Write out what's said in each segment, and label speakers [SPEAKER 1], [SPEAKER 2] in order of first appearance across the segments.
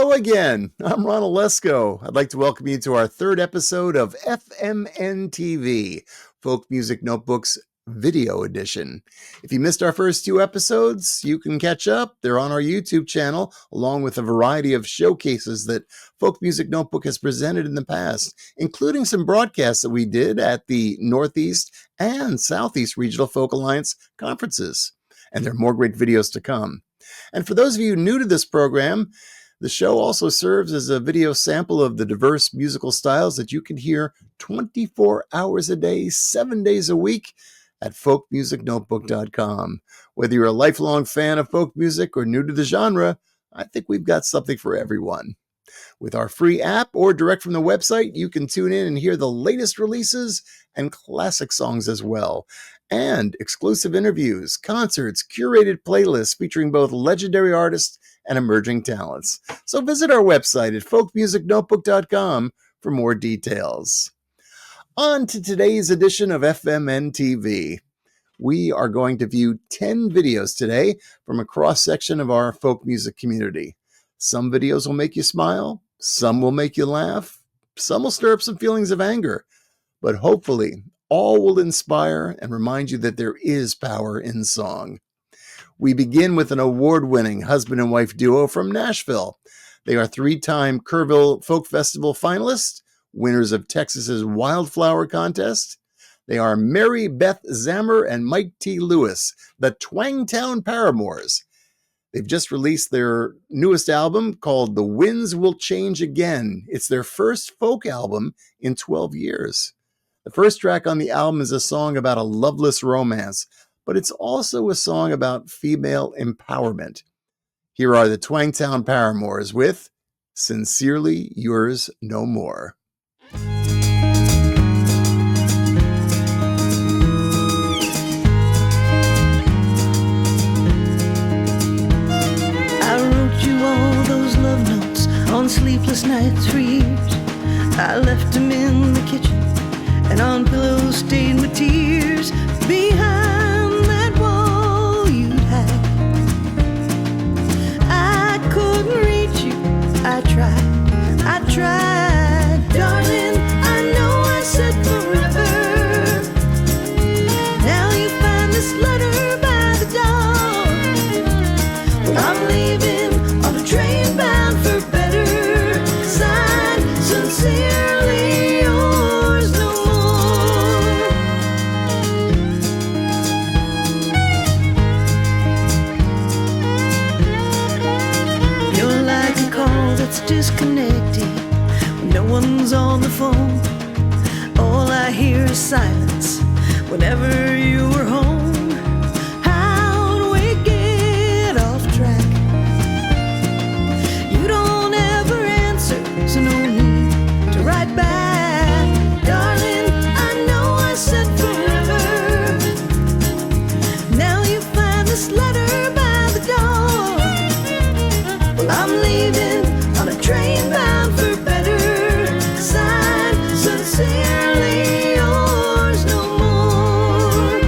[SPEAKER 1] Hello again. I'm Ron Olesko. I'd like to welcome you to our third episode of FMN TV, Folk Music Notebooks Video Edition. If you missed our first two episodes, you can catch up. They're on our YouTube channel, along with a variety of showcases that Folk Music Notebook has presented in the past, including some broadcasts that we did at the Northeast and Southeast Regional Folk Alliance conferences. And there are more great videos to come. And for those of you new to this program, the show also serves as a video sample of the diverse musical styles that you can hear 24 hours a day, 7 days a week at folkmusicnotebook.com. Whether you're a lifelong fan of folk music or new to the genre, I think we've got something for everyone. With our free app or direct from the website, you can tune in and hear the latest releases and classic songs as well. And exclusive interviews, concerts, curated playlists featuring both legendary artists and emerging talents. So visit our website at folkmusicnotebook.com for more details. On to today's edition of FMN TV. We are going to view 10 videos today from a cross-section of our folk music community. Some videos will make you smile, some will make you laugh, some will stir up some feelings of anger, but hopefully all will inspire and remind you that there is power in song. We begin with an award-winning husband and wife duo from Nashville. They are three-time Kerrville Folk Festival finalists, winners of Texas's Wildflower Contest. They are Mary Beth Zammer and Mike T. Lewis, the Twangtown Paramours. They've just released their newest album called The Winds Will Change Again. It's their first folk album in 12 years. The first track on the album is a song about a loveless romance, but it's also a song about female empowerment. Here are the Twangtown Paramours with Sincerely Yours No More.
[SPEAKER 2] I wrote you all those love notes on sleepless nights for years. I left them in the kitchen and on pillows stained with tears behind that wall you'd hide. I couldn't reach you, I tried, darling, I know I said forever. Now you find this letter by the door. Well, I'm leaving on a train bound for better. Signed, sincerely yours no more. You're like a call that's disconnected when no one's on the phone. All I hear is silence whenever you were home. How do we get off track? You don't ever answer, so no need to write back. Darling, I know I said forever. Now you find this letter by the door. Well, I'm leaving on a train bound for better. Signed, sincerely yours no more.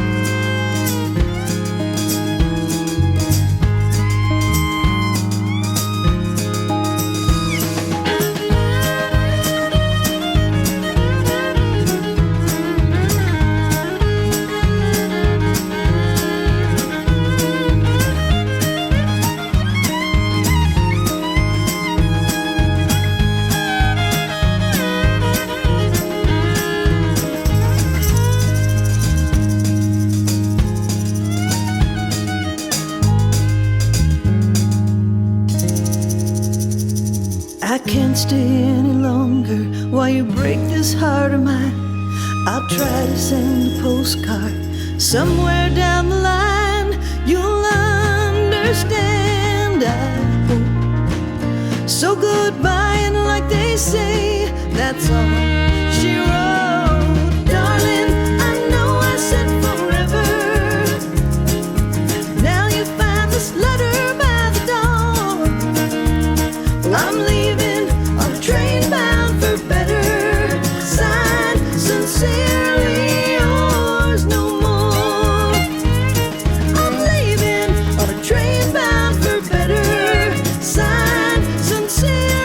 [SPEAKER 2] I can't stay any longer while you break this heart of mine. I'll try to send a postcard somewhere down the line. You'll understand, I hope. So goodbye, and like they say, that's all she wrote. Darling, I know I said forever. Now you find this letter by the door. Well, I'm leaving on a train bound for better. Signed, sincerely yours no more. I'm leaving on a train bound for better. Signed, sincerely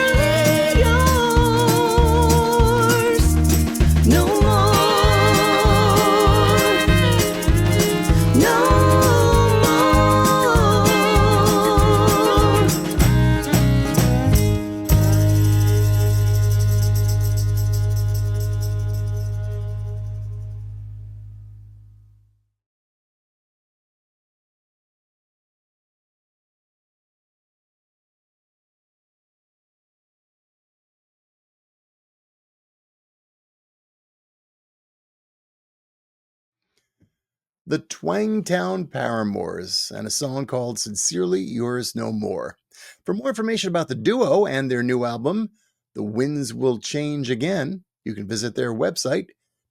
[SPEAKER 1] the Twangtown Paramours and a song called Sincerely Yours No More. For more information about the duo and their new album, The Winds Will Change Again, you can visit their website,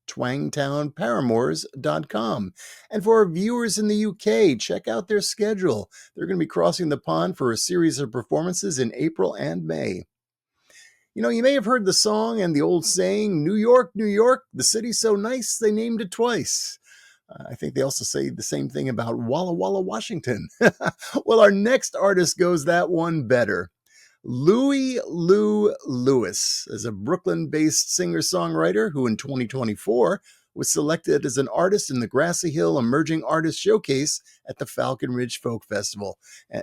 [SPEAKER 1] twangtownparamours.com. And for our viewers in the UK, check out their schedule. They're going to be crossing the pond for a series of performances in April and May. You know, you may have heard the song and the old saying, New York, New York, the city's so nice they named it twice. I think they also say the same thing about Walla Walla, Washington. Well, our next artist goes that one better. Louie Lewis is a Brooklyn-based singer-songwriter who in 2024 was selected as an artist in the Grassy Hill Emerging Artist Showcase at the Falcon Ridge Folk Festival.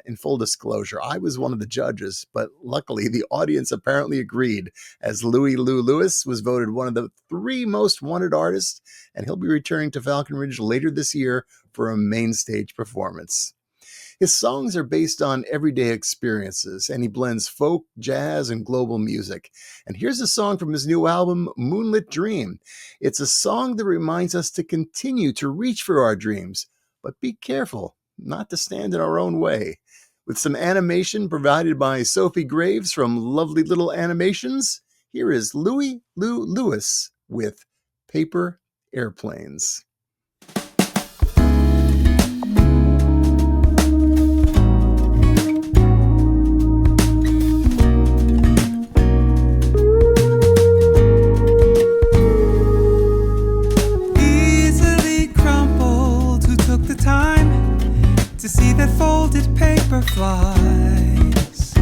[SPEAKER 1] In full disclosure, I was one of the judges, but luckily the audience apparently agreed, as Louie Lewis was voted one of the 3 most wanted artists, and he'll be returning to Falcon Ridge later this year for a main stage performance. His songs are based on everyday experiences, and he blends folk, jazz, and global music. And here's a song from his new album, Moonlit Dream. It's a song that reminds us to continue to reach for our dreams, but be careful not to stand in our own way. With some animation provided by Sophie Graves from Lovely Little Animations, here is Louie Lewis with Paper Airplanes.
[SPEAKER 3] To see that folded paper flies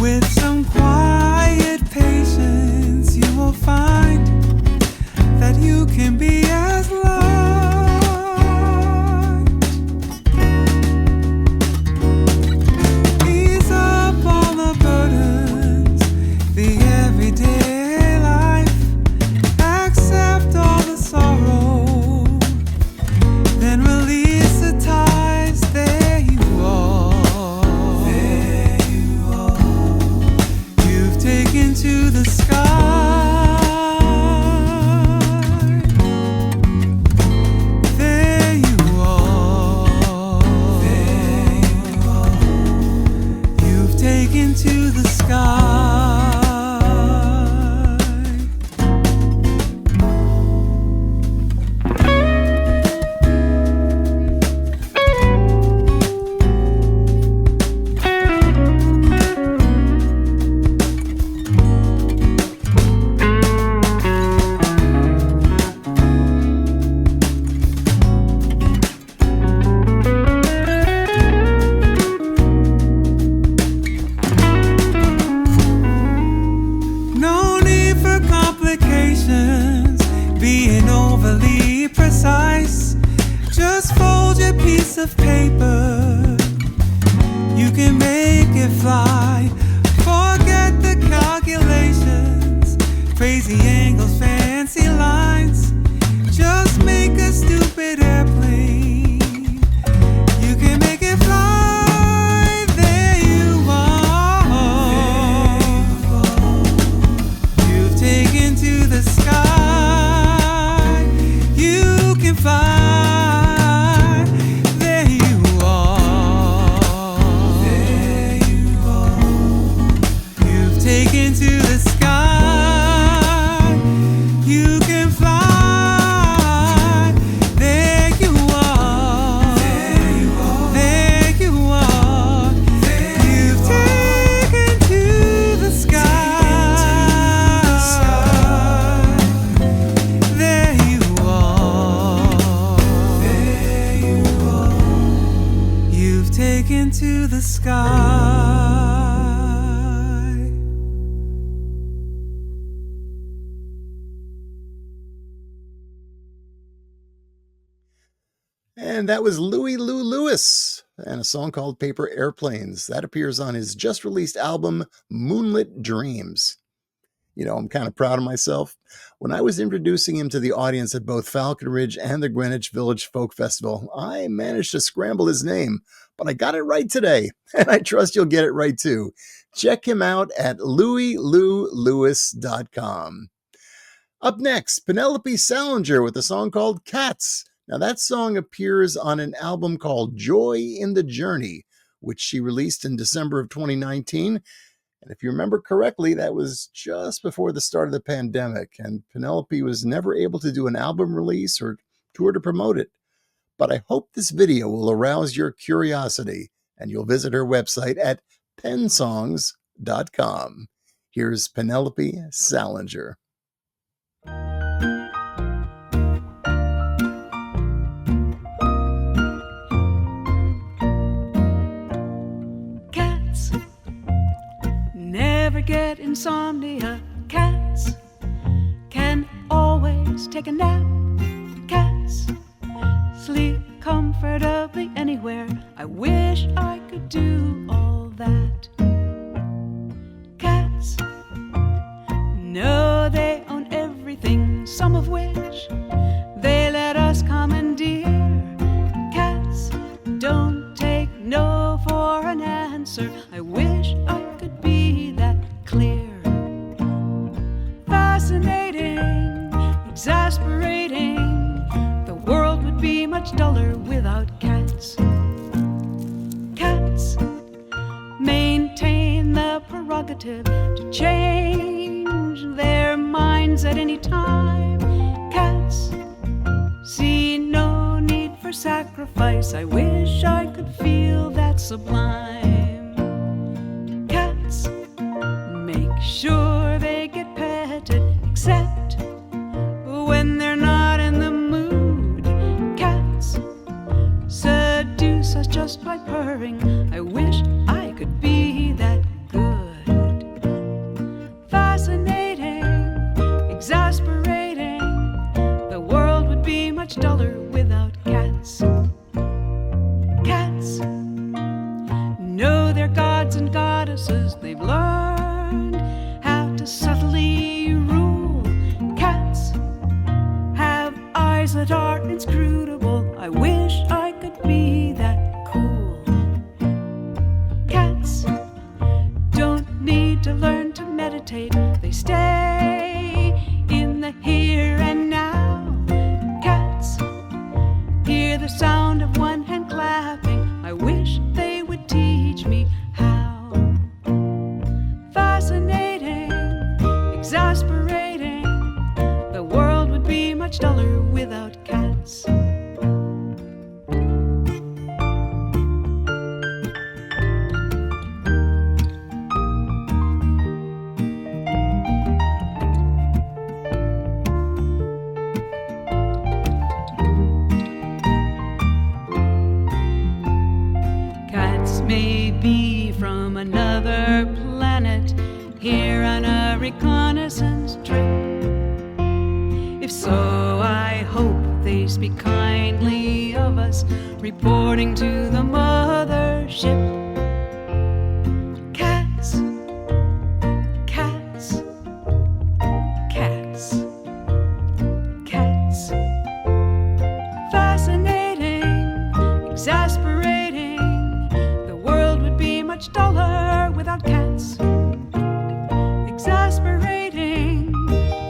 [SPEAKER 3] with some quiet patience, you will find that you can be as light. Ease up all the burdens, the everyday life, accept all the sorrow. To the sky, there you are, there you are. You've taken to the sky. Of paper, you can make it fly. Forget the calculations, crazy angles, fancy lines. Just make a stupid airplane. You can make it fly. There you are. You've taken to the sky. You can fly. To the sky, you can fly. There you are. There you are. There you are. You've taken to the sky. There you are. There you are. You've taken to the sky.
[SPEAKER 1] And that was Louie Lewis and a song called Paper Airplanes. That appears on his just-released album, Moonlit Dreams. You know, I'm kind of proud of myself. When I was introducing him to the audience at both Falcon Ridge and the Greenwich Village Folk Festival, I managed to scramble his name, but I got it right today, and I trust you'll get it right too. Check him out at louielewis.com. Up next, Penelope Salinger with a song called Cats. Now, that song appears on an album called Joy in the Journey, which she released in December of 2019. And if you remember correctly, that was just before the start of the pandemic, and Penelope was never able to do an album release or tour to promote it. But I hope this video will arouse your curiosity, and you'll visit her website at pensongs.com. Here's Penelope Salinger.
[SPEAKER 2] Cats never get insomnia. Cats can always take a nap. Cats sleep comfortably anywhere. I wish I could do all that. Cats know they own everything, some of which they let us commandeer. Cats don't take no for an answer. I wish I could be that clear. Fascinating, exasperating. The world would be much duller without cats. Cats maintain the prerogative to change their minds at any time. Cats see no need for sacrifice. I wish I could feel that sublime. Cats make sure they get petted, except when they're not in the mood. Cats seduce us just by purring. I wish I could be that good. Fascinating, exasperating. The world would be much duller without cats. Cats know they're gods and goddesses. They've learned how to subtly rule. Cats have eyes that are inscrutable. I wish I could be that cool. Cats don't need to learn to meditate. They stay in the here and now. Cats hear the sound of one hand clapping. I wish they would teach me how. Fascinating, exasperating. The world would be much duller without cats. Cats may be from another planet, here on a reconnaissance trip. If so, I hope they speak kindly of us, reporting to the mothership. Cats, cats, cats, cats. Fascinating, exasperating. The world would be much duller without cats. Exasperating,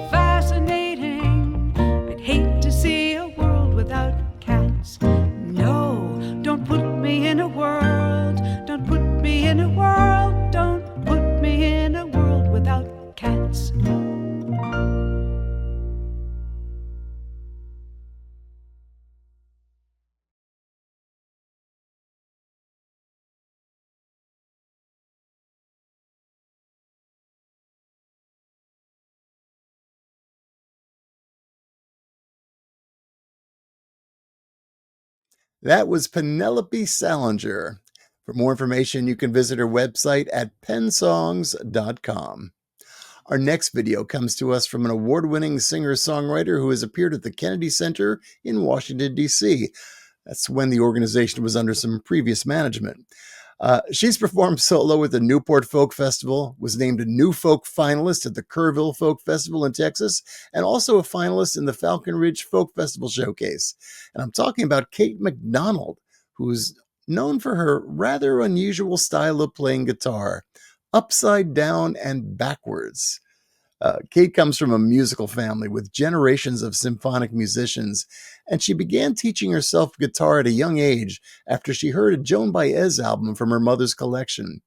[SPEAKER 2] fascinating. I'd hate to see a world without cats. No, don't put me in a world. Don't put me in a world. Don't put me in a world without cats.
[SPEAKER 1] That was Penelope Salinger. For more information, you can visit her website at pensongs.com. Our next video comes to us from an award-winning singer-songwriter who has appeared at the Kennedy Center in Washington, D.C. That's when the organization was under some previous management. She's performed solo at the Newport Folk Festival, was named a New Folk finalist at the Kerrville Folk Festival in Texas, and also a finalist in the Falcon Ridge Folk Festival Showcase. And I'm talking about Kate MacDonald, who's known for her rather unusual style of playing guitar, upside down and backwards. Kate comes from a musical family with generations of symphonic musicians, and she began teaching herself guitar at a young age after she heard a Joan Baez album from her mother's collection.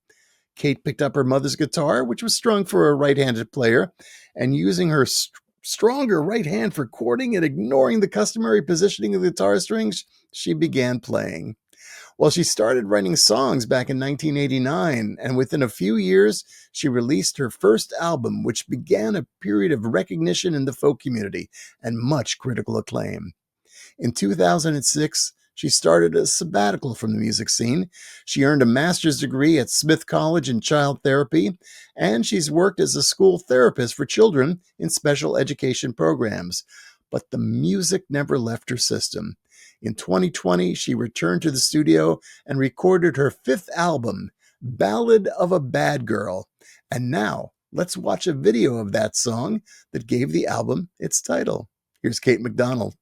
[SPEAKER 1] Kate picked up her mother's guitar, which was strung for a right-handed player, and using her stronger right hand for chording and ignoring the customary positioning of the guitar strings, she began playing. Well, she started writing songs back in 1989, and within a few years, she released her first album, which began a period of recognition in the folk community and much critical acclaim. In 2006, she started a sabbatical from the music scene. She earned a master's degree at Smith College in child therapy, and she's worked as a school therapist for children in special education programs. But the music never left her system. In 2020, she returned to the studio and recorded her fifth album, Ballad of a Bad Girl. And now, let's watch a video of that song that gave the album its title. Here's Kate MacDonald.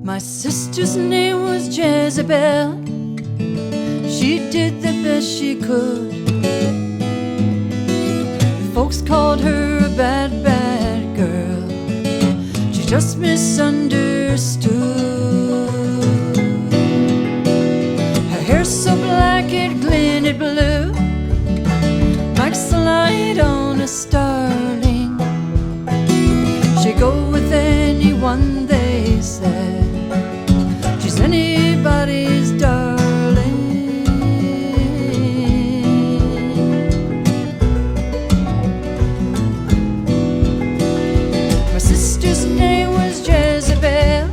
[SPEAKER 2] My sister's name was Jezebel. She did the best she could. Folks called her a bad, bad girl. She just misunderstood. Her hair so black it glinted blue, like the light on a starling. She'd go with anyone, they said. She's anybody's darling. My sister's name was Jezebel.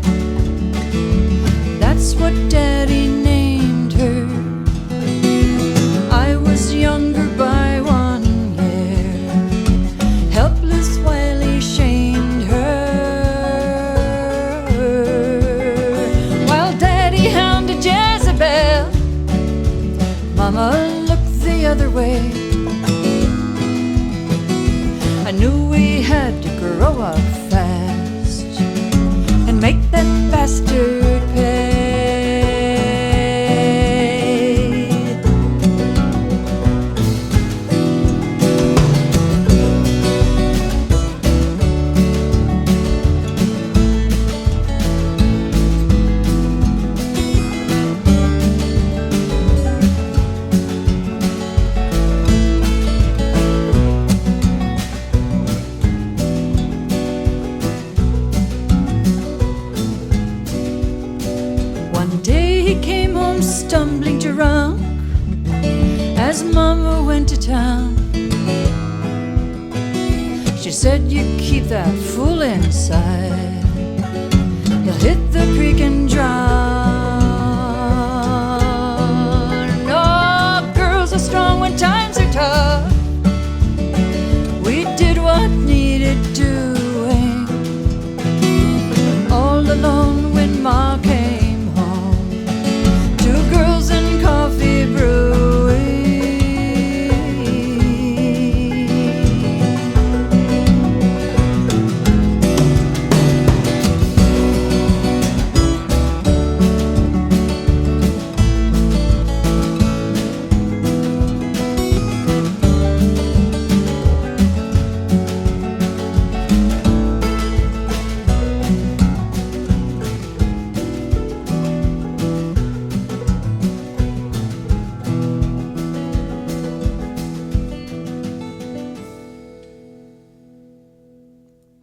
[SPEAKER 2] That's what Daddy named her. I was younger by 1 year, helpless while he shamed her. Mama looked the other way. I knew we had to grow up fast and make that bastard pay. Stumbling drunk as Mama went to town. She said, you keep that fool inside, he'll hit the creek and drown. No, girls are strong when times are tough. We did what needed doing, all alone when Ma came. Coffee brewing.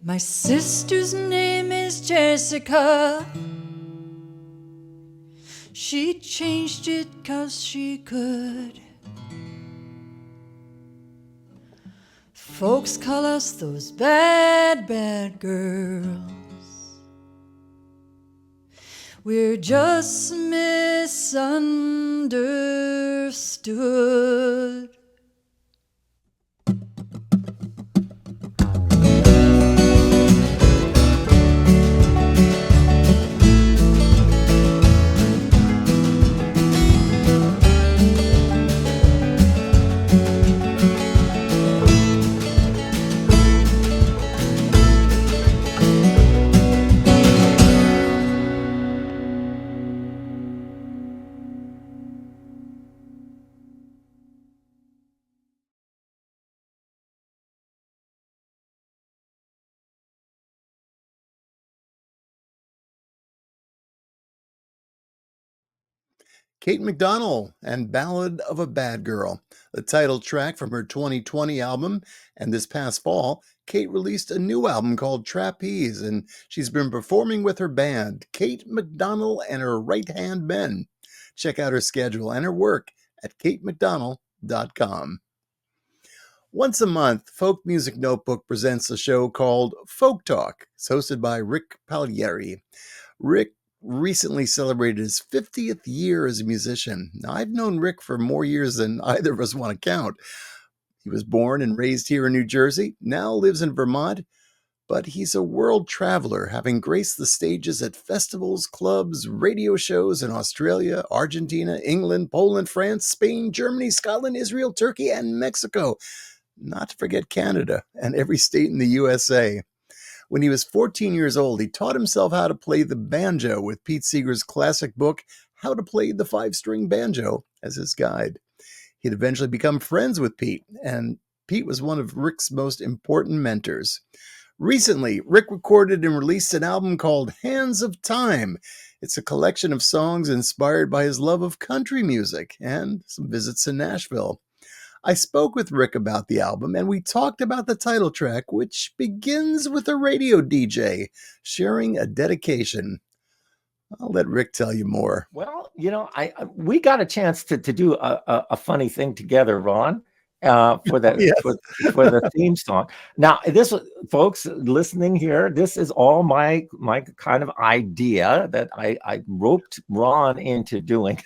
[SPEAKER 2] My sister's name is Jessica. She changed it 'cause she could. Folks call us those bad, bad girls. We're just misunderstood.
[SPEAKER 1] Kate McDONNELL and Ballad of a Bad Girl, the title track from her 2020 album. And this past fall, Kate released a new album called Trapeze, and she's been performing with her band, Kate McDONNELL and her Right Hand Men. Check out her schedule and her work at katemcdonnell.com. Once a month, Folk Music Notebook presents a show called Folk Talk. It's hosted by Rik Palieri. Rik recently celebrated his 50th year as a musician. Now, I've known Rik for more years than either of us want to count. He was born and raised here in New Jersey, now lives in Vermont, but he's a world traveler, having graced the stages at festivals, clubs, radio shows in Australia, Argentina, England, Poland, France, Spain, Germany, Scotland, Israel, Turkey, and Mexico. Not to forget Canada and every state in the USA. When he was 14 years old, he taught himself how to play the banjo with Pete Seeger's classic book, How to Play the Five-String Banjo, as his guide. He'd eventually become friends with Pete, and Pete was one of Rik's most important mentors. Recently, Rik recorded and released an album called Hands of Time. It's a collection of songs inspired by his love of country music and some visits to Nashville. I spoke with Rik about the album, and we talked about the title track, which begins with a radio DJ sharing a dedication. I'll let Rik tell you more.
[SPEAKER 4] Well, we got a chance to do a funny thing together, Ron, for that
[SPEAKER 1] Yes.
[SPEAKER 4] for the theme song. Now, this was, folks listening here, this is all my kind of idea that I roped Ron into doing,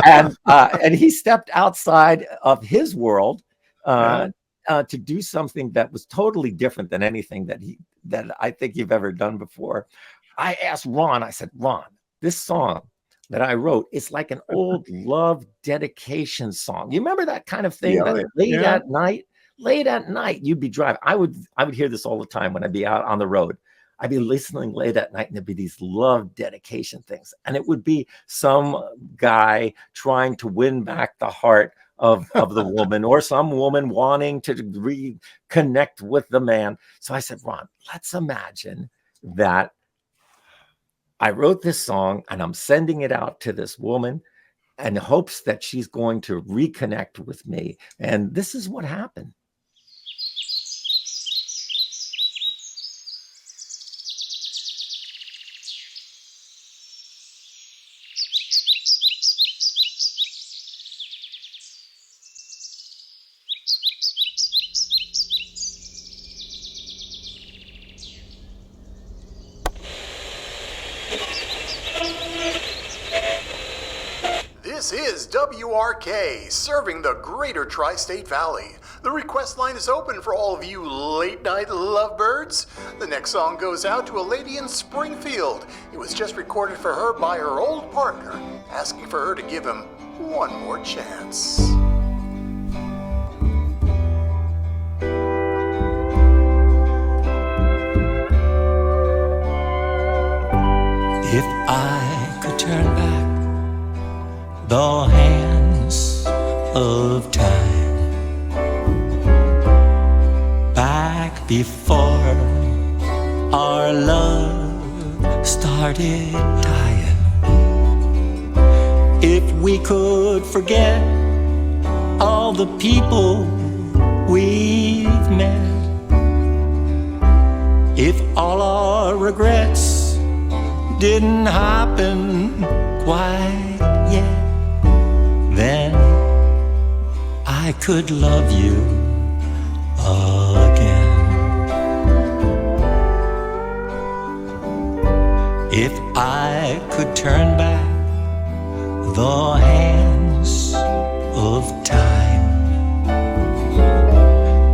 [SPEAKER 4] and he stepped outside of his world to do something that was totally different than anything that I think you've ever done before. I asked Ron, I said, Ron, this song that I wrote, it's like an old love dedication song. You remember that kind of thing?
[SPEAKER 1] Yeah,
[SPEAKER 4] that late at night, you'd be driving. I would hear this all the time when I'd be out on the road. I'd be listening late at night, and there'd be these love dedication things. And it would be some guy trying to win back the heart of the woman, or some woman wanting to reconnect with the man. So I said, Ron, let's imagine that I wrote this song and I'm sending it out to this woman in hopes that she's going to reconnect with me. And this is what happened.
[SPEAKER 1] This is WRK, serving the greater Tri-State Valley. The request line is open for all of you late-night lovebirds. The next song goes out to a lady in Springfield. It was just recorded for her by her old partner, asking for her to give him one more chance.
[SPEAKER 5] If I could turn back the hands of time, back before our love started dying, if we could forget all the people we've met, if all our regrets didn't happen quite yet, then I could love you again. If I could turn back the hands of time,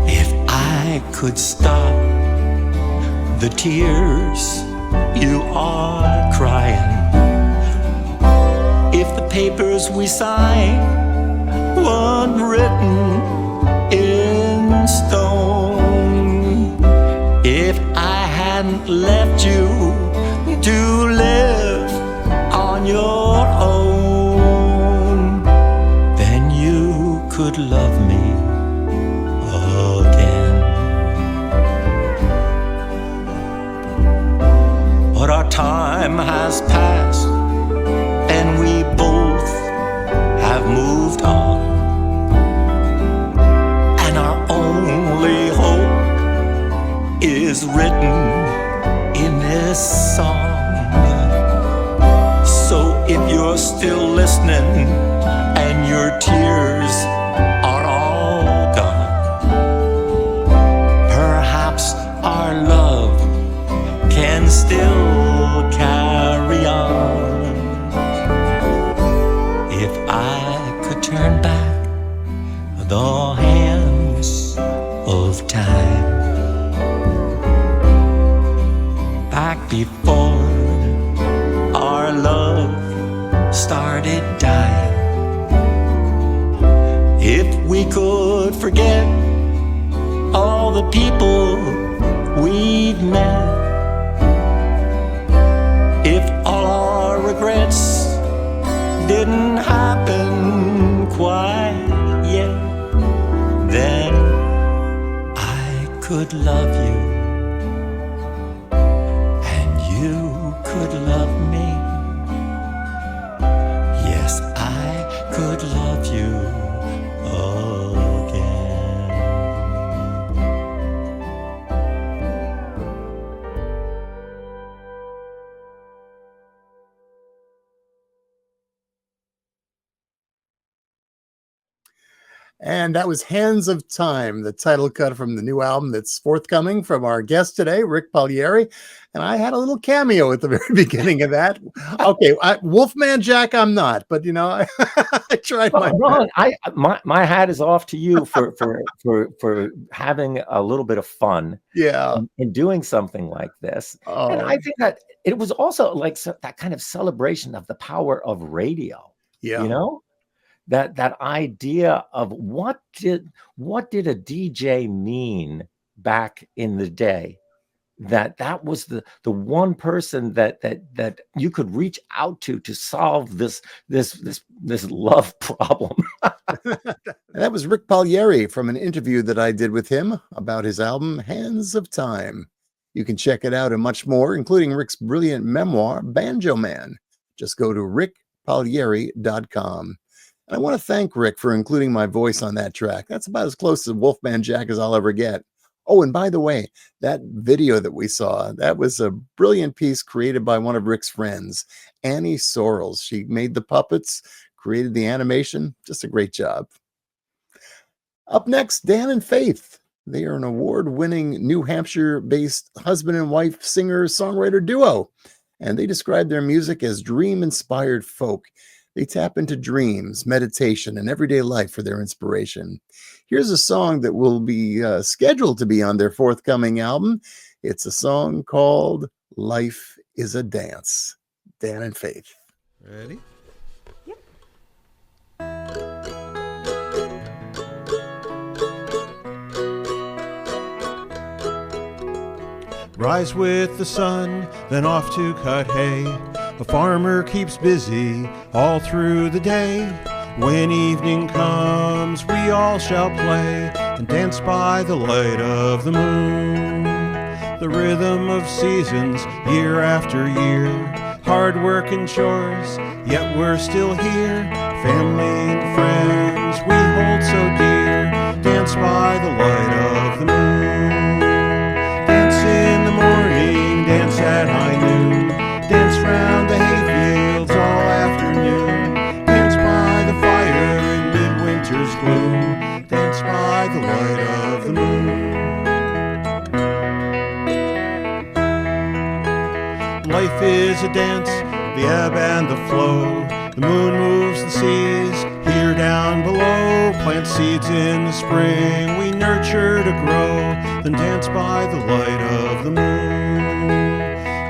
[SPEAKER 5] if I could stop the tears you are crying, if the papers we signed weren't written in stone, if I hadn't left you to live on your own, then you could love me again. But our time has passed, and we both is written in this song. So if you're still listening and your tears are all gone, perhaps our love can still carry on. If I could turn back the hands of time, back before our love started dying, if we could forget all the people we've met, if all our regrets didn't happen quite yet, then I could love you and you could love me. Yes, I could love you again.
[SPEAKER 1] And that was Hands of Time, the title cut from the new album that's forthcoming from our guest today, Rik Palieri. And I had a little cameo at the very beginning of that. Okay, Wolfman Jack, I'm not, but I tried my
[SPEAKER 4] Ron, my hat is off to you for having a little bit of fun.
[SPEAKER 1] Yeah.
[SPEAKER 4] In doing something like this. And I think that it was also like that kind of celebration of the power of radio.
[SPEAKER 1] Yeah.
[SPEAKER 4] That idea of what did a DJ mean back in the day, that was the one person that you could reach out to solve this love problem.
[SPEAKER 1] That was Rik Palieri from an interview that I did with him about his album Hands of Time. You can check it out and much more, including Rik's brilliant memoir Banjo Man. Just go to rikpalieri.com. And I want to thank Rik for including my voice on that track. That's about as close to Wolfman Jack as I'll ever get. Oh, and by the way, that video that we saw, that was a brilliant piece created by one of Rik's friends, Annie Sorrells. She made the puppets, created the animation. Just a great job. Up next, Dan and Faith. They are an award-winning New Hampshire-based husband and wife singer-songwriter duo, and they describe their music as dream-inspired folk. They tap into dreams, meditation, and everyday life for their inspiration. Here's a song that will be scheduled to be on their forthcoming album. It's a song called Life is a Dance. Dan and Faith.
[SPEAKER 3] Ready?
[SPEAKER 6] Yep.
[SPEAKER 7] Rise with the sun, then off to cut hay. A farmer keeps busy all through the day. When evening comes, we all shall play and dance by the light of the moon. The rhythm of seasons, year after year. Hard work and chores, yet we're still here. Family and friends we hold so dear. Dance by the light of the moon. Dance in the morning, dance at high noon. Dance round the hayfields all afternoon. Dance by the fire in midwinter's gloom. Dance by the light of the moon. Life is a dance, the ebb and the flow. The moon moves the seas here down below. Plant seeds in the spring we nurture to grow. Then dance by the light of the moon.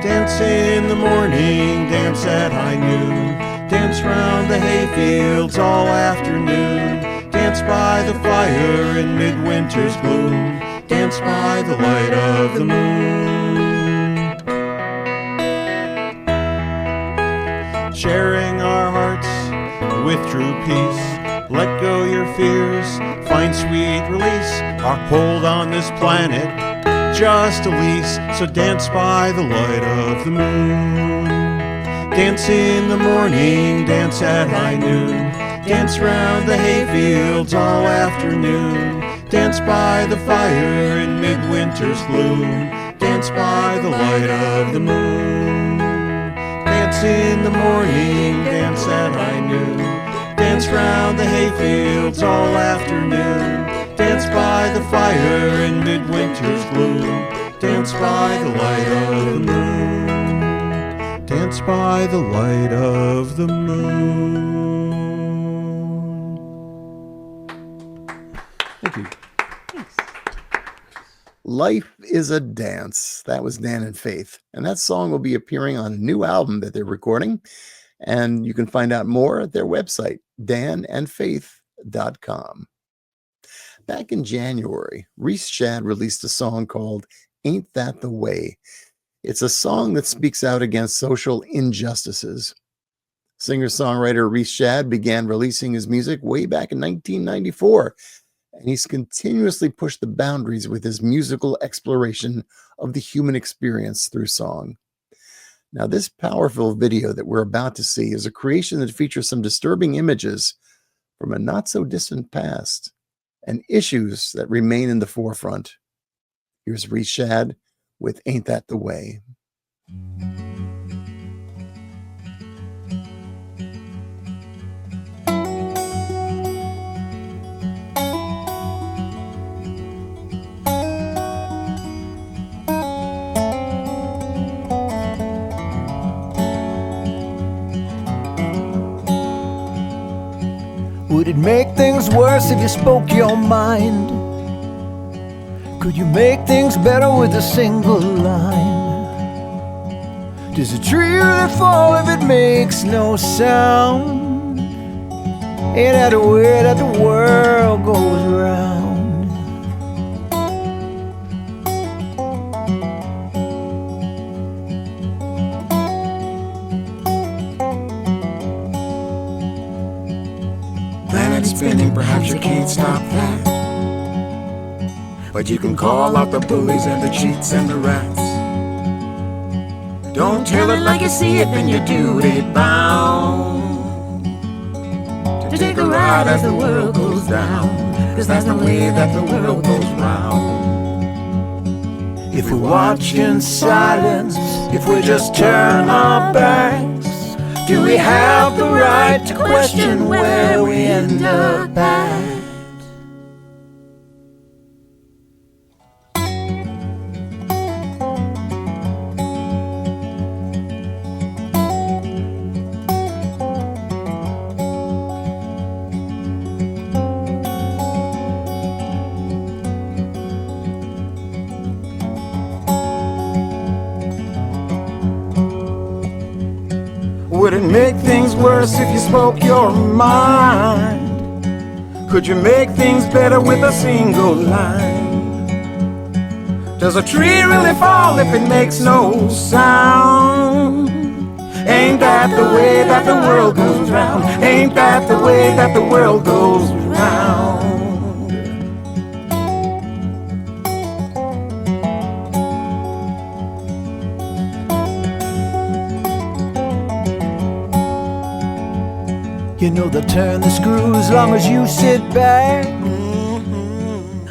[SPEAKER 7] Dance in the morning, dance at high noon. Dance round the hayfields all afternoon. Dance by the fire in midwinter's gloom. Dance by the light of the moon. Sharing our hearts with true peace. Let go your fears, find sweet release. Our hold on this planet, just a lease. So dance by the light of the moon. Dance in the morning, dance at high noon. Dance round the hayfields all afternoon. Dance by the fire in midwinter's gloom. Dance by the light of the moon. Dance in the morning, dance at high noon. Dance round the hayfields all afternoon. Dance by the fire in midwinter's gloom. Dance by the light of the moon. Dance by the light of the moon.
[SPEAKER 1] Thank you. Life is a Dance. That was Dan and Faith. And that song will be appearing on a new album that they're recording. And you can find out more at their website, danandfaith.com. Back in January, Rees Shad released a song called Ain't That the Way. It's a song that speaks out against social injustices. Singer-songwriter Rees Shad began releasing his music way back in 1994, and he's continuously pushed the boundaries with his musical exploration of the human experience through song. Now, this powerful video that we're about to see is a creation that features some disturbing images from a not-so-distant past and issues that remain in the forefront. Here's Rees Shad with Ain't That the Way.
[SPEAKER 6] Would it make things worse if you spoke your mind? Could you make things better with a single line? Does a tree really fall if it makes no sound? Ain't that the way that the world goes round?
[SPEAKER 8] Planet spinning, perhaps you can't stop that. But you can call out the bullies and the cheats and the rats. Don't tell it like you see it, then you're duty bound to take a ride as the world goes down, 'cause that's the way that the world goes round.
[SPEAKER 6] If we watch in silence, if we just turn our backs, do we have the right to question where we end up at?
[SPEAKER 8] Would it make things worse if you spoke your mind? Could you make things better with a single line? Does a tree really fall if it makes no sound? Ain't that the way that the world goes round? Ain't that the way that the world goes round?
[SPEAKER 6] You know they'll turn the screw as long as you sit back.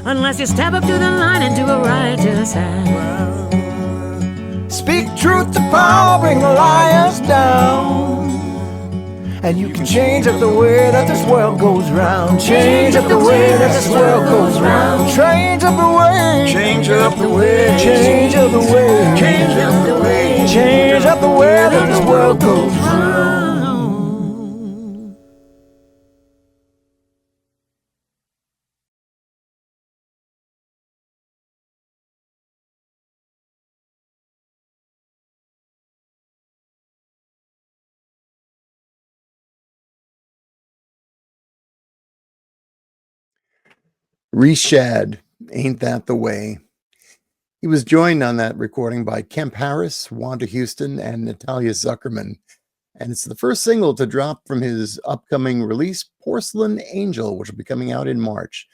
[SPEAKER 2] Unless you step up to the line and do a righteous act.
[SPEAKER 6] Speak truth to power, bring the liars down. And you can change up the way that this world goes round. Change up the way that this world goes round. Change up the way.
[SPEAKER 8] Change up the way.
[SPEAKER 6] Change up the way.
[SPEAKER 8] Change up the way.
[SPEAKER 6] Change up the way that this world goes round.
[SPEAKER 1] Rees Shad, Ain't That the Way. He was joined on that recording by Kemp Harris, Wanda Houston, and Natalia Zuckerman. And it's the first single to drop from his upcoming release, Porcelain Angel, which will be coming out in March.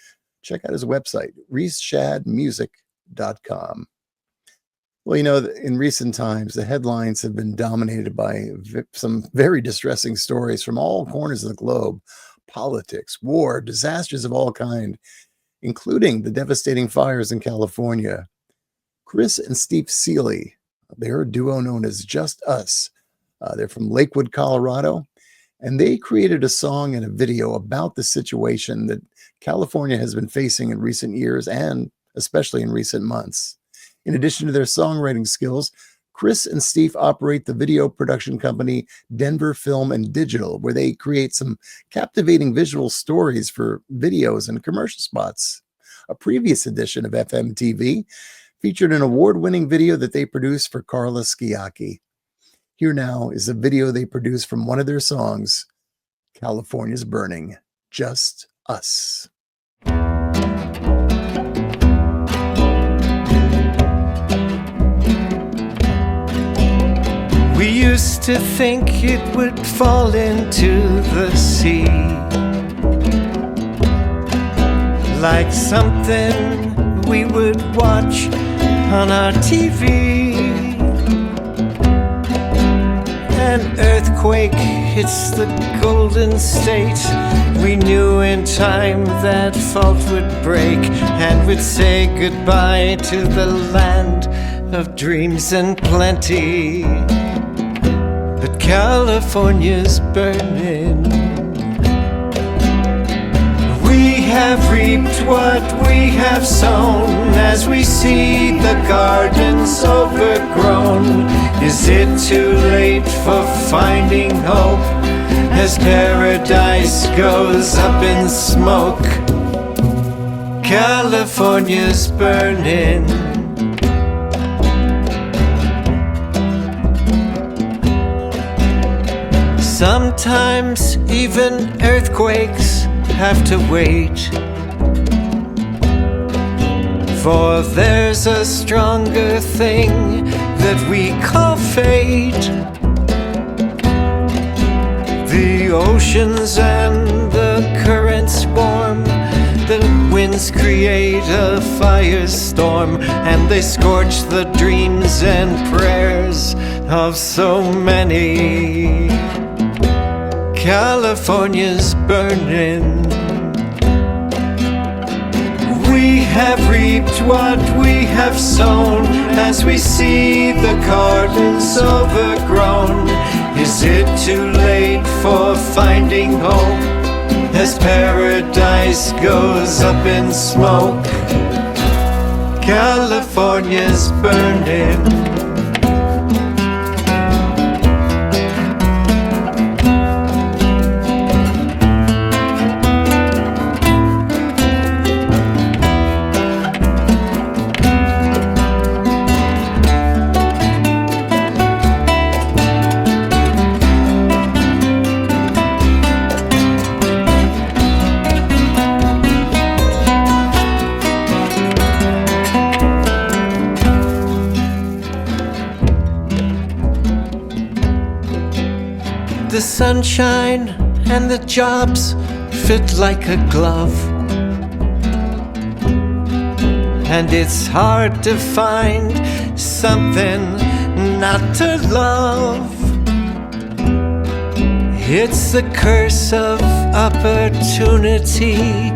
[SPEAKER 1] Check out his website, reesshadmusic.com. Well, you know, in recent times, the headlines have been dominated by some very distressing stories from all corners of the globe. Politics, war, disasters of all kinds, including the devastating fires in California. Chris and Steve Seeley. They're a duo known as Just Us. They're from Lakewood, Colorado, and they created a song and a video about the situation that California has been facing in recent years and especially in recent months. In addition to their songwriting skills, Chris and Steve operate the video production company Denver Film and Digital, where they create some captivating visual stories for videos and commercial spots. A previous edition of FM TV featured an award-winning video that they produced for Carla Schiacchi. Here now is a video they produced from one of their songs, California's Burning, Just Us.
[SPEAKER 6] We used to think it would fall into the sea, like something we would watch on our TV. An earthquake hits the Golden State. We knew in time that fault would break, and we'd say goodbye to the land of dreams and plenty. But California's burning. We have reaped what we have sown, as we see the gardens overgrown. Is it too late for finding hope, as paradise goes up in smoke? California's burning. Sometimes even earthquakes have to wait, for there's a stronger thing that we call fate. The oceans and the currents warm, the winds create a firestorm, and they scorch the dreams and prayers of so many. California's burning. We have reaped what we have sown, as we see the gardens overgrown. Is it too late for finding hope, as paradise goes up in smoke? California's burning. The sunshine and the jobs fit like a glove, and it's hard to find something not to love. It's the curse of opportunity.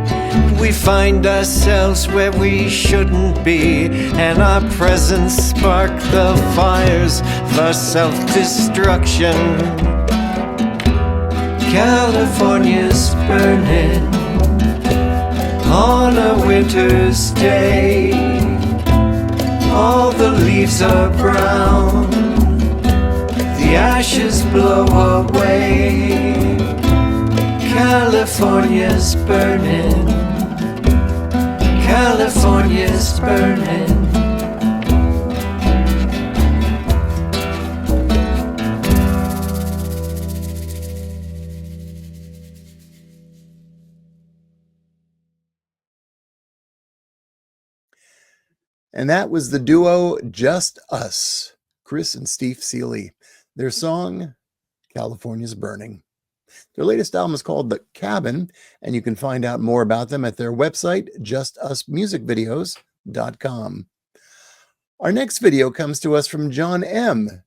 [SPEAKER 6] We find ourselves where we shouldn't be, and our presence spark the fires for self-destruction. California's burning on a winter's day. All the leaves are brown, the ashes blow away. California's burning. California's burning.
[SPEAKER 1] And that was the duo Just Us, Chris and Steve Seeley. Their song, California's Burning. Their latest album is called The Cabin, and you can find out more about them at their website, justusmusicvideos.com. Our next video comes to us from John M.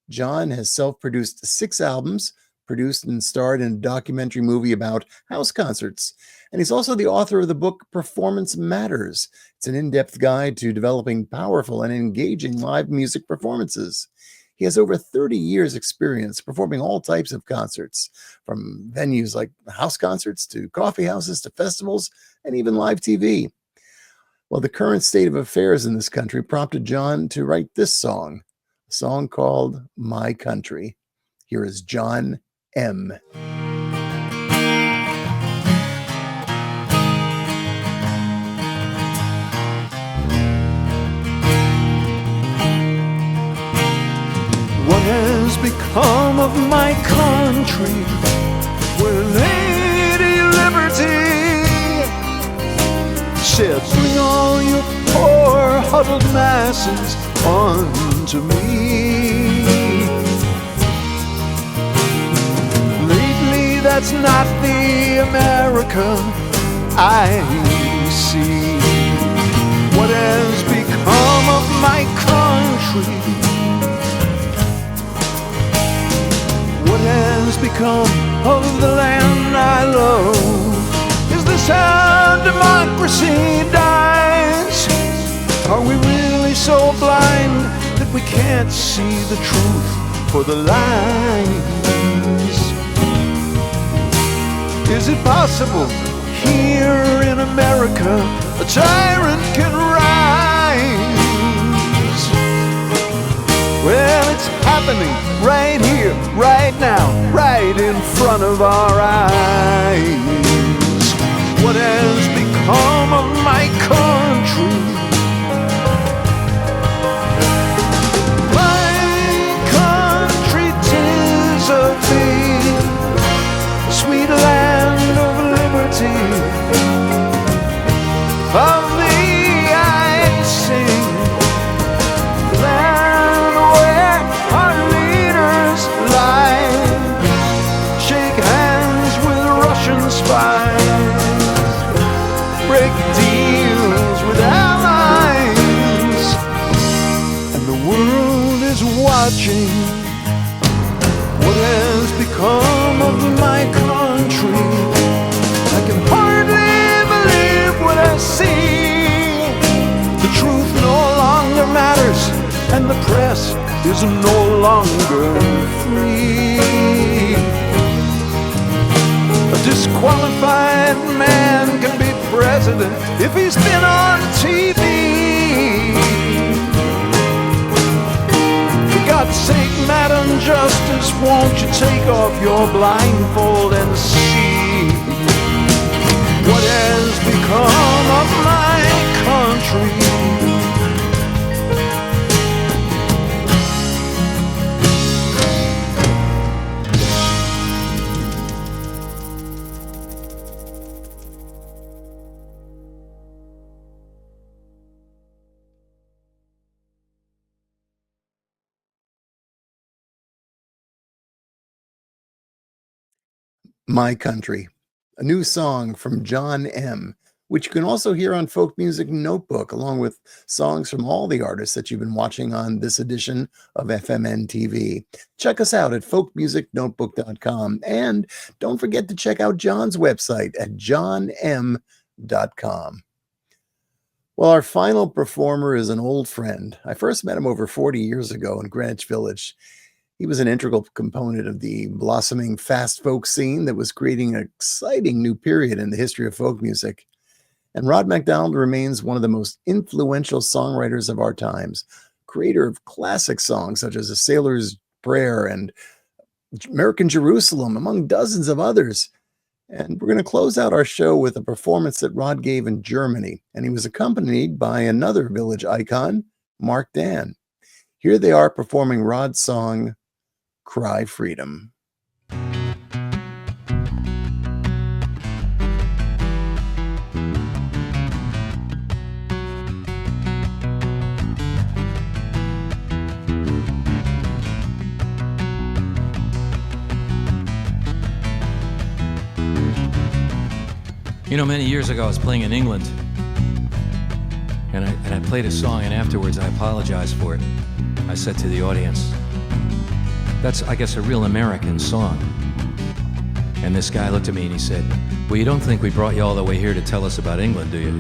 [SPEAKER 1] John has self-produced 6 albums, produced and starred in a documentary movie about house concerts. And he's also the author of the book Performance Matters. It's an in-depth guide to developing powerful and engaging live music performances. He has over 30 years experience performing all types of concerts, from venues like house concerts to coffee houses to festivals and even live TV. Well, the current state of affairs in this country prompted John to write this song, a song called My Country. Here is John M.
[SPEAKER 6] What has become of my country, where Lady Liberty said, bring all your poor huddled masses unto me. Lately that's not the America I see. What has become of my country? What has become of the land I love? Is this how democracy dies? Are we really so blind that we can't see the truth for the lies? Is it possible here in America a tyrant can rise? Well, it's happening right here, right now, right in front of our eyes. What has become of my country? My country, 'tis of thee, sweet land of liberty. Of thee I sing, land where our leaders lie, shake hands with Russian spies, break deals with allies, and the world is watching. What has become of my country? I can hardly believe what I see. The truth no longer matters, and the press is no longer free. A disqualified man can be president if he's been on TV. For God's sake, Madam Justice, won't you take off your blindfold and see what has become of my country?
[SPEAKER 1] My Country, a new song from John M., which you can also hear on Folk Music Notebook, along with songs from all the artists that you've been watching on this edition of FMN TV. Check us out at folkmusicnotebook.com, and don't forget to check out John's website at johnm.com. Well, our final performer is an old friend. I first met him over 40 years ago in Greenwich Village. He was an integral component of the blossoming fast folk scene that was creating an exciting new period in the history of folk music. And Rod MacDonald remains one of the most influential songwriters of our times, creator of classic songs such as A Sailor's Prayer and American Jerusalem, among dozens of others. And we're going to close out our show with a performance that Rod gave in Germany, and he was accompanied by another village icon, Mark Dan. Here they are performing Rod's song, Cry Freedom.
[SPEAKER 9] You know, many years ago I was playing in England, and I played a song, and afterwards I apologized for it. I said to the audience, that's, I guess, a real American song. And this guy looked at me and he said, "Well, you don't think we brought you all the way here to tell us about England, do you?"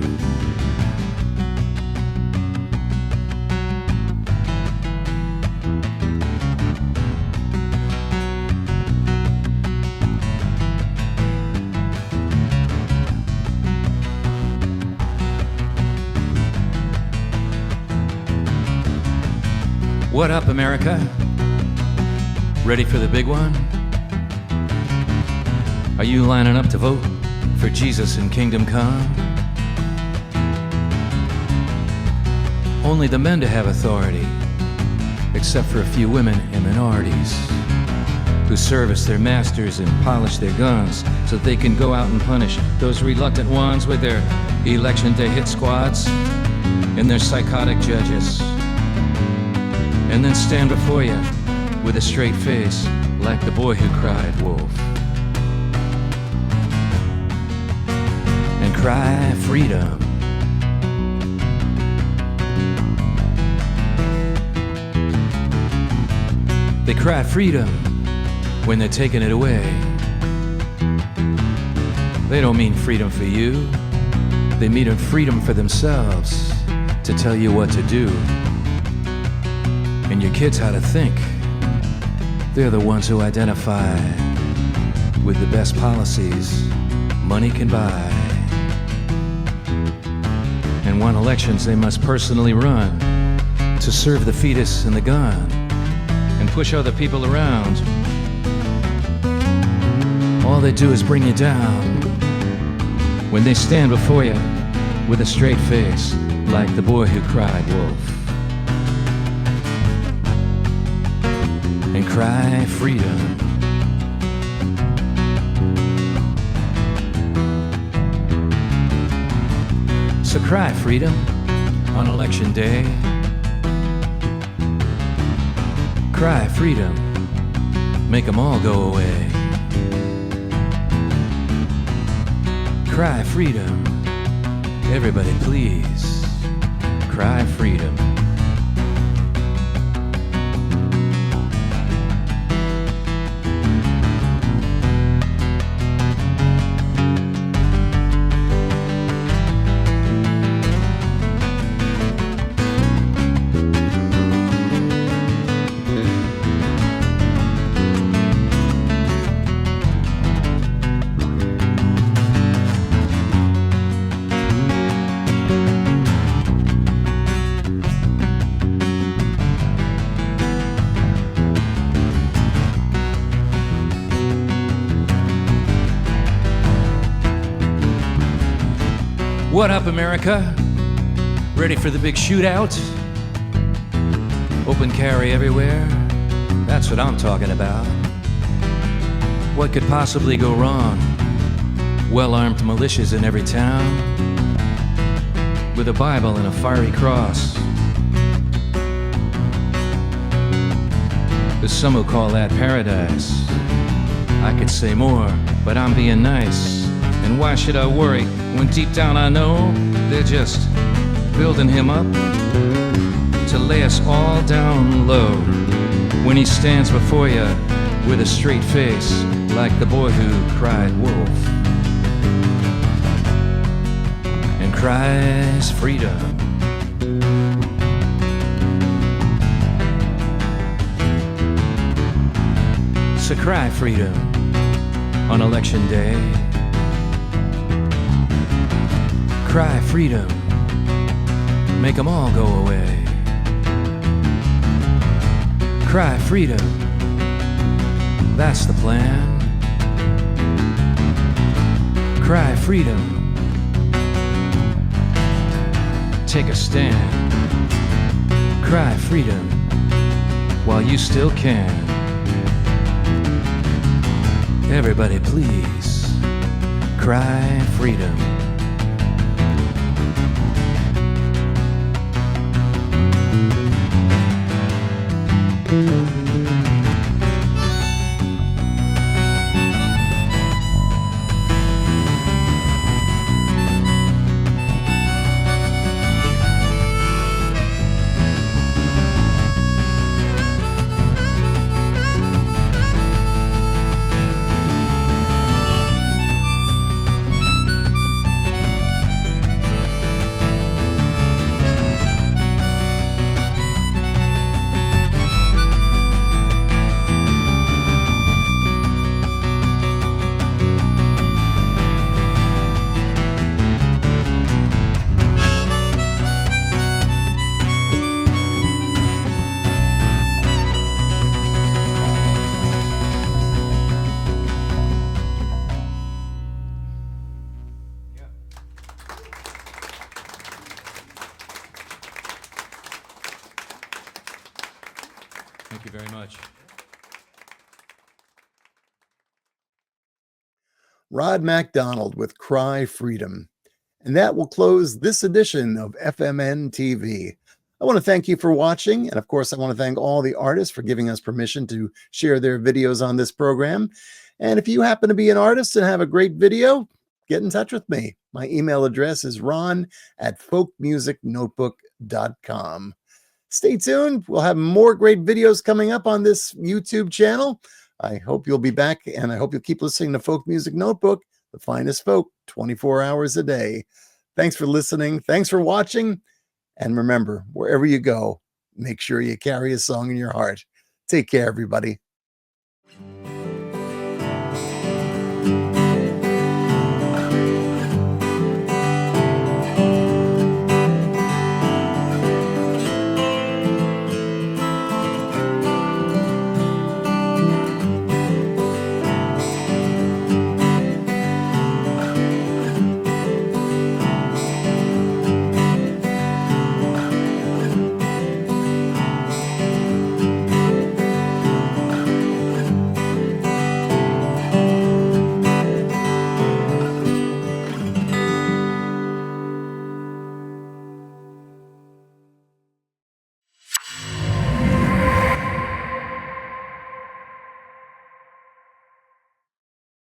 [SPEAKER 9] What up, America? Ready for the big one? Are you lining up to vote for Jesus and Kingdom Come? Only the men to have authority, except for a few women and minorities who service their masters and polish their guns so that they can go out and punish those reluctant ones with their election day hit squads and their psychotic judges. And then stand before you with a straight face like the boy who cried wolf. And cry freedom. They cry freedom when they're taking it away. They don't mean freedom for you. They mean freedom for themselves to tell you what to do. And your kids how to think. They're the ones who identify with the best policies money can buy. And won elections they must personally run to serve the fetus and the gun and push other people around. All they do is bring you down when they stand before you with a straight face like the boy who cried wolf. And cry freedom. So cry freedom on election day. Cry freedom, make them all go away. Cry freedom, everybody please. Cry freedom. What up, America? Ready for the big shootout? Open carry everywhere? That's what I'm talking about. What could possibly go wrong? Well-armed militias in every town, with a Bible and a fiery cross. There's some who call that paradise. I could say more, but I'm being nice. And why should I worry when deep down I know they're just building him up to lay us all down low when he stands before you with a straight face like the boy who cried wolf and cries freedom. So cry freedom on election day. Cry freedom, make them all go away. Cry freedom, that's the plan. Cry freedom, take a stand. Cry freedom while you still can. Everybody please, cry freedom.
[SPEAKER 1] Rod MacDonald with Cry Freedom. And that will close this edition of FMN TV. I want to thank you for watching. And of course, I want to thank all the artists for giving us permission to share their videos on this program. And if you happen to be an artist and have a great video, get in touch with me. My email address is ron@folkmusicnotebook.com. Stay tuned. We'll have more great videos coming up on this YouTube channel. I hope you'll be back, and I hope you'll keep listening to Folk Music Notebook, the finest folk, 24 hours a day. Thanks for listening. Thanks for watching. And remember, wherever you go, make sure you carry a song in your heart. Take care, everybody.